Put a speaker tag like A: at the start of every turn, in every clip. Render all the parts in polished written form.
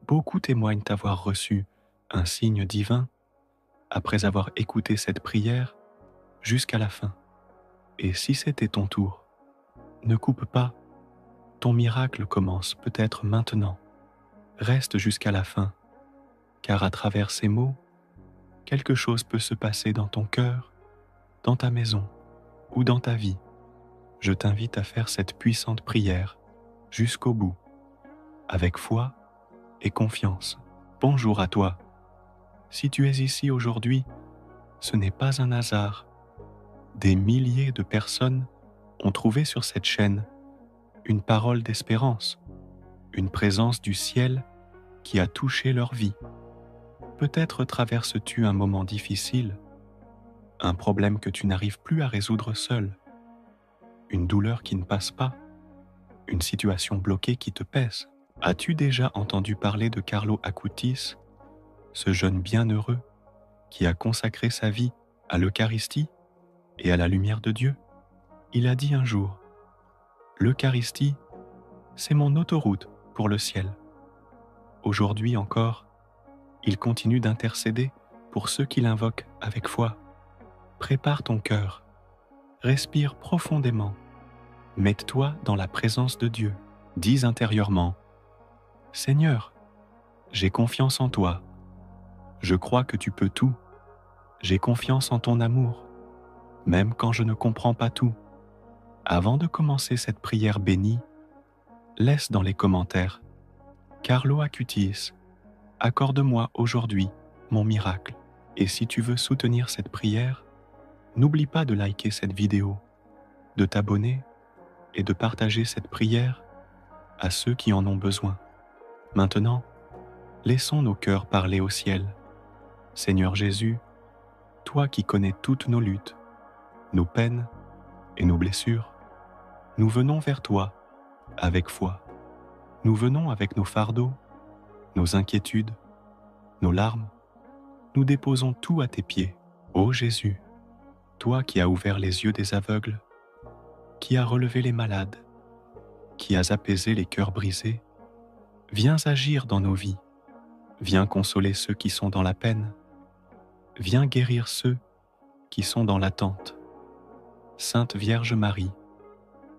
A: Beaucoup témoignent avoir reçu un signe divin après avoir écouté cette prière jusqu'à la fin. Et si c'était ton tour, ne coupe pas, ton miracle commence peut-être maintenant. Reste jusqu'à la fin, car à travers ces mots, quelque chose peut se passer dans ton cœur, dans ta maison ou dans ta vie. Je t'invite à faire cette puissante prière jusqu'au bout, avec foi et confiance. Bonjour à toi. Si tu es ici aujourd'hui, ce n'est pas un hasard. Des milliers de personnes ont trouvé sur cette chaîne une parole d'espérance, une présence du ciel qui a touché leur vie. Peut-être traverses-tu un moment difficile, un problème que tu n'arrives plus à résoudre seul, une douleur qui ne passe pas, une situation bloquée qui te pèse. As-tu déjà entendu parler de Carlo Acutis, ce jeune bienheureux qui a consacré sa vie à l'Eucharistie et à la lumière de Dieu? Il a dit un jour, « L'Eucharistie, c'est mon autoroute pour le ciel. » Aujourd'hui encore, il continue d'intercéder pour ceux qui l'invoquent avec foi. Prépare ton cœur, respire profondément, mets-toi dans la présence de Dieu. Dis intérieurement, « Seigneur, j'ai confiance en toi. Je crois que tu peux tout. J'ai confiance en ton amour, même quand je ne comprends pas tout. » Avant de commencer cette prière bénie, laisse dans les commentaires « Carlo Acutis, accorde-moi aujourd'hui mon miracle. » Et si tu veux soutenir cette prière, n'oublie pas de liker cette vidéo, de t'abonner et de partager cette prière à ceux qui en ont besoin. Maintenant, laissons nos cœurs parler au ciel. Seigneur Jésus, toi qui connais toutes nos luttes, nos peines et nos blessures, nous venons vers toi avec foi. Nous venons avec nos fardeaux, nos inquiétudes, nos larmes. Nous déposons tout à tes pieds. Ô Jésus, toi qui as ouvert les yeux des aveugles, qui as relevé les malades, qui as apaisé les cœurs brisés, viens agir dans nos vies. Viens consoler ceux qui sont dans la peine. Viens guérir ceux qui sont dans l'attente. Sainte Vierge Marie,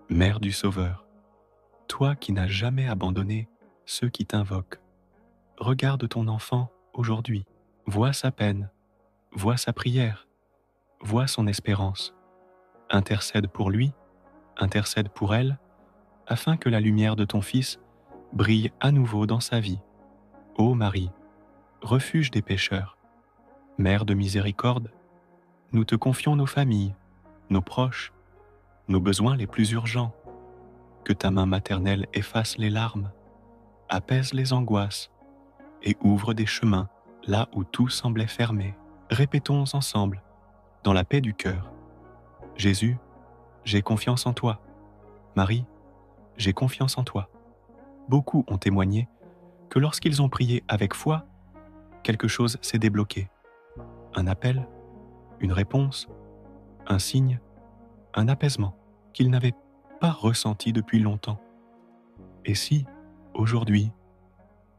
A: Mère du Sauveur, toi qui n'as jamais abandonné ceux qui t'invoquent, regarde ton enfant aujourd'hui, vois sa peine, vois sa prière, vois son espérance. Intercède pour lui, intercède pour elle, afin que la lumière de ton Fils brille à nouveau dans sa vie. Ô Marie, refuge des pécheurs, Mère de miséricorde, nous te confions nos familles, nos proches, nos besoins les plus urgents. Que ta main maternelle efface les larmes, apaise les angoisses et ouvre des chemins là où tout semblait fermé. Répétons ensemble, dans la paix du cœur. Jésus, j'ai confiance en toi. Marie, j'ai confiance en toi. Beaucoup ont témoigné que lorsqu'ils ont prié avec foi, quelque chose s'est débloqué. Un appel, une réponse, un signe, un apaisement qu'ils n'avaient pas ressenti depuis longtemps. Et si, aujourd'hui,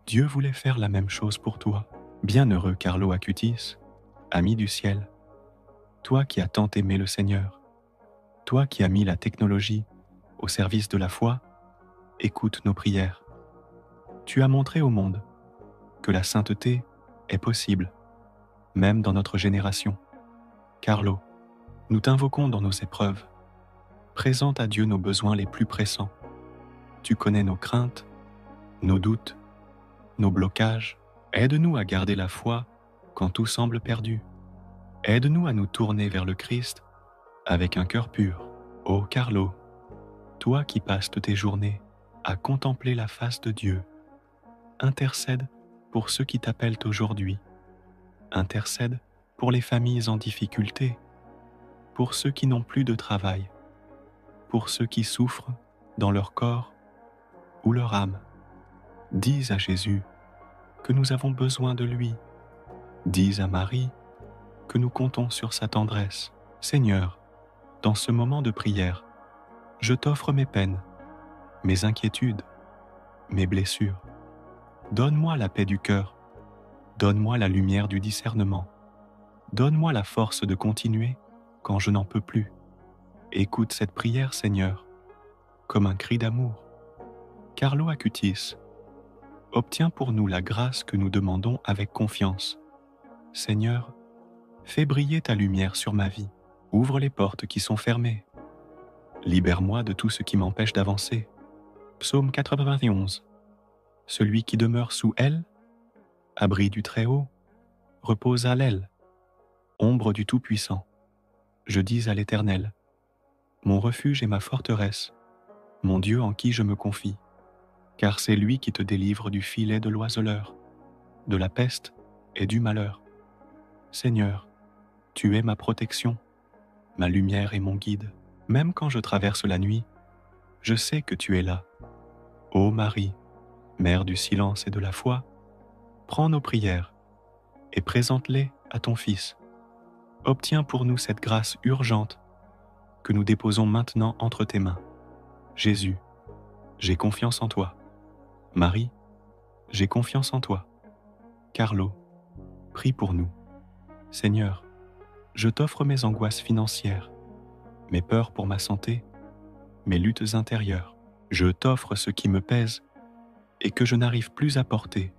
A: Dieu voulait faire la même chose pour toi? Bienheureux Carlo Acutis, ami du ciel, toi qui as tant aimé le Seigneur, toi qui as mis la technologie au service de la foi, écoute nos prières. Tu as montré au monde que la sainteté est possible, même dans notre génération. Carlo, nous t'invoquons dans nos épreuves. Présente à Dieu nos besoins les plus pressants. Tu connais nos craintes, nos doutes, nos blocages. Aide-nous à garder la foi quand tout semble perdu. Aide-nous à nous tourner vers le Christ avec un cœur pur. Ô Carlo, toi qui passes tes journées à contempler la face de Dieu, intercède pour ceux qui t'appellent aujourd'hui. Intercède pour les familles en difficulté, pour ceux qui n'ont plus de travail, pour ceux qui souffrent dans leur corps ou leur âme. Dis à Jésus que nous avons besoin de lui. Dis à Marie que nous comptons sur sa tendresse. Seigneur, dans ce moment de prière, je t'offre mes peines, mes inquiétudes, mes blessures. Donne-moi la paix du cœur. Donne-moi la lumière du discernement. Donne-moi la force de continuer quand je n'en peux plus. Écoute cette prière, Seigneur, comme un cri d'amour. Carlo Acutis, obtiens pour nous la grâce que nous demandons avec confiance. Seigneur, fais briller ta lumière sur ma vie. Ouvre les portes qui sont fermées. Libère-moi de tout ce qui m'empêche d'avancer. Psaume 91. Celui qui demeure sous elle, abri du Très-Haut, repose à l'aile, ombre du Tout-Puissant. Je dis à l'Éternel, mon refuge et ma forteresse, mon Dieu en qui je me confie, car c'est lui qui te délivre du filet de l'oiseleur, de la peste et du malheur. Seigneur, tu es ma protection, ma lumière et mon guide. Même quand je traverse la nuit, je sais que tu es là. Ô Marie, Mère du silence et de la foi, prends nos prières et présente-les à ton Fils. Obtiens pour nous cette grâce urgente que nous déposons maintenant entre tes mains. Jésus, j'ai confiance en toi. Marie, j'ai confiance en toi. Carlo, prie pour nous. Seigneur, je t'offre mes angoisses financières, mes peurs pour ma santé, mes luttes intérieures. Je t'offre ce qui me pèse et que je n'arrive plus à porter.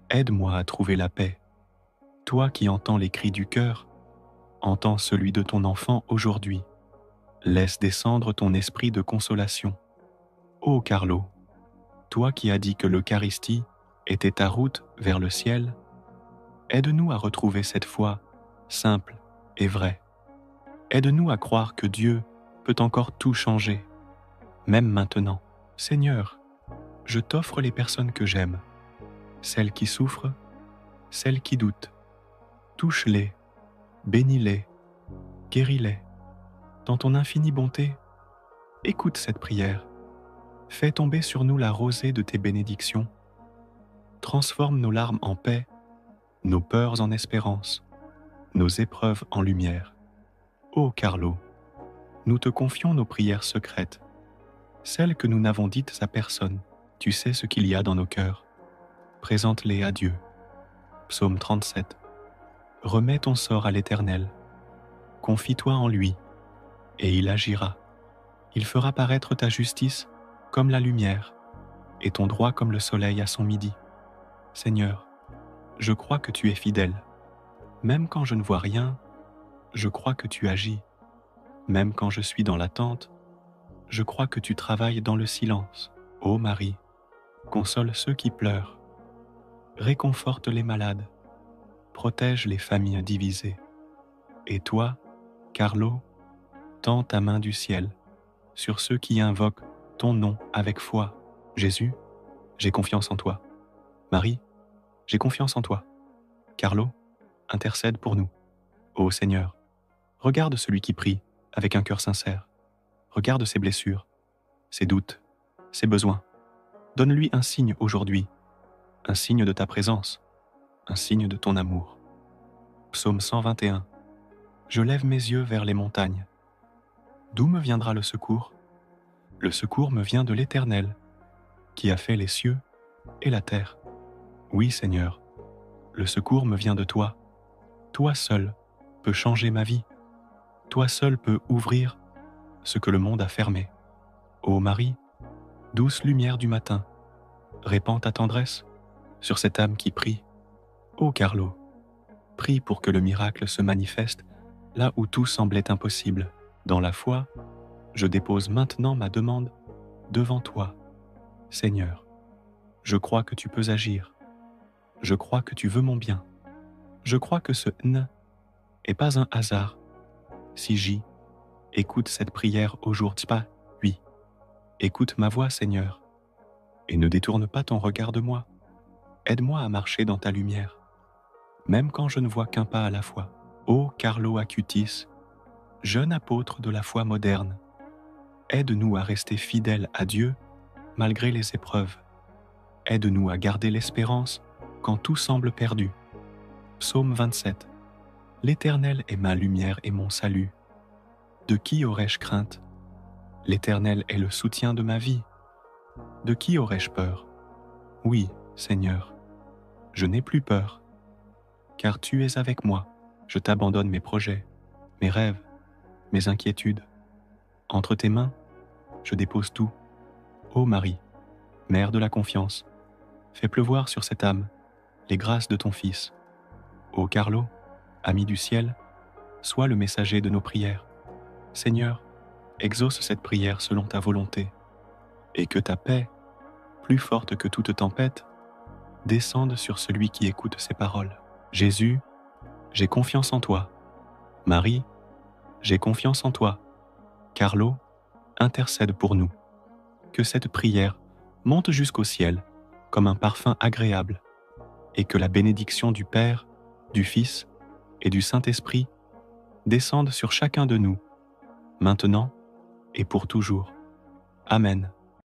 A: Aide-moi à trouver la paix. Toi qui entends les cris du cœur, entends celui de ton enfant aujourd'hui. Laisse descendre ton esprit de consolation. Ô Carlo, toi qui as dit que l'Eucharistie était ta route vers le ciel, aide-nous à retrouver cette foi simple et vraie. Aide-nous à croire que Dieu peut encore tout changer, même maintenant. Seigneur, je t'offre les personnes que j'aime, celles qui souffrent, celles qui doutent. Touche-les, bénis-les, guéris-les. Dans ton infinie bonté, écoute cette prière. Fais tomber sur nous la rosée de tes bénédictions. Transforme nos larmes en paix, nos peurs en espérance, nos épreuves en lumière. Ô Carlo, nous te confions nos prières secrètes, celles que nous n'avons dites à personne. Tu sais ce qu'il y a dans nos cœurs. Présente-les à Dieu. Psaume 37. Remets ton sort à l'Éternel. Confie-toi en lui, et il agira. Il fera paraître ta justice comme la lumière, et ton droit comme le soleil à son midi. Seigneur, je crois que tu es fidèle. Même quand je ne vois rien, je crois que tu agis. Même quand je suis dans l'attente, je crois que tu travailles dans le silence. Ô Marie, console ceux qui pleurent, réconforte les malades, protège les familles divisées. Et toi, Carlo, tends ta main du ciel sur ceux qui invoquent ton nom avec foi. Jésus, j'ai confiance en toi. Marie, j'ai confiance en toi. Carlo, intercède pour nous. Ô Seigneur, regarde celui qui prie avec un cœur sincère. Regarde ses blessures, ses doutes, ses besoins. Donne-lui un signe aujourd'hui, un signe de ta présence, un signe de ton amour. Psaume 121. Je lève mes yeux vers les montagnes. D'où me viendra le secours? Le secours me vient de l'Éternel, qui a fait les cieux et la terre. Oui, Seigneur, le secours me vient de toi. Toi seul peux changer ma vie. Toi seul peux ouvrir ce que le monde a fermé. Ô Marie, douce lumière du matin, répands ta tendresse sur cette âme qui prie. Ô Carlo, prie pour que le miracle se manifeste là où tout semblait impossible. Dans la foi, je dépose maintenant ma demande devant toi. Seigneur, je crois que tu peux agir. Je crois que tu veux mon bien. Je crois que ce « n » est pas un hasard. Si j'y écoute cette prière aujourd'hui, oui. Écoute ma voix, Seigneur, et ne détourne pas ton regard de moi. Aide-moi à marcher dans ta lumière, même quand je ne vois qu'un pas à la fois. Ô Carlo Acutis, jeune apôtre de la foi moderne, aide-nous à rester fidèles à Dieu malgré les épreuves. Aide-nous à garder l'espérance quand tout semble perdu. Psaume 27. L'Éternel est ma lumière et mon salut. De qui aurais-je crainte? L'Éternel est le soutien de ma vie. De qui aurais-je peur? Oui, Seigneur, je n'ai plus peur, car tu es avec moi. Je t'abandonne mes projets, mes rêves, mes inquiétudes. Entre tes mains, je dépose tout. Ô Marie, Mère de la confiance, fais pleuvoir sur cette âme les grâces de ton Fils. Ô Carlo, ami du ciel, sois le messager de nos prières. Seigneur, exauce cette prière selon ta volonté, et que ta paix, plus forte que toute tempête, descende sur celui qui écoute ces paroles. Jésus, j'ai confiance en toi. Marie, j'ai confiance en toi. Carlo, intercède pour nous. Que cette prière monte jusqu'au ciel comme un parfum agréable, et que la bénédiction du Père, du Fils et du Saint-Esprit descende sur chacun de nous, maintenant et pour toujours. Amen.